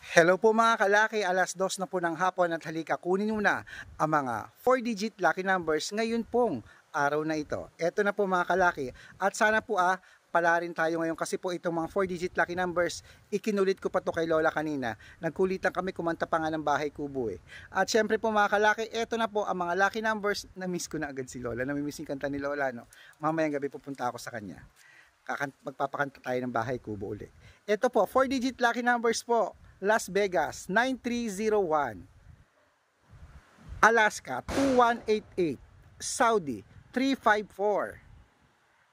Hello po mga kalaki, alas 2 na po ng hapon at halika kunin mo na ang mga 4-digit lucky numbers ngayon pong araw na ito. Ito na po mga kalaki at sana po pala rin tayo ngayon kasi po itong mga 4-digit lucky numbers, ikinulit ko pa to kay Lola kanina. Nagkulitan kami kumanta pa nga ng Bahay Kubo eh. At syempre po mga kalaki, ito na po ang mga lucky numbers. Na-miss ko na agad si Lola, namimiss yung kanta ni Lola no. Mamayang gabi pupunta ako sa kanya. Magpapakanta tayo ng Bahay Kubo ulit. Ito po, 4-digit lucky numbers po. Las Vegas 9301, Alaska 2188, Saudi 354,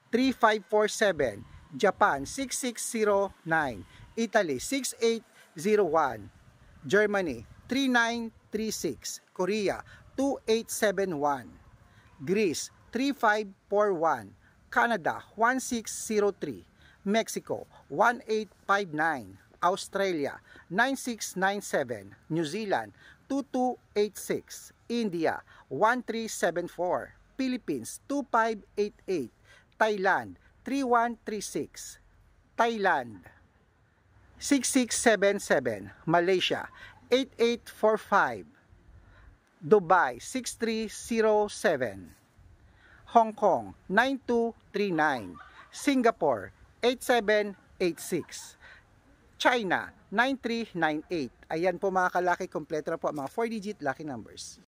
3547, Japan 6609, Italy 6801, Germany 3936, Korea 2871, Greece 3541, Canada 1603, Mexico 1859, Australia 9697, New Zealand 2286, India 1374, Philippines 2588, Thailand 3136, Thailand 6677, Malaysia 8845, Dubai 6307, Hong Kong 9239, Singapore 8786, China 9398. Ayan po mga kalaki, kompleto na po ang mga 4-digit lucky numbers.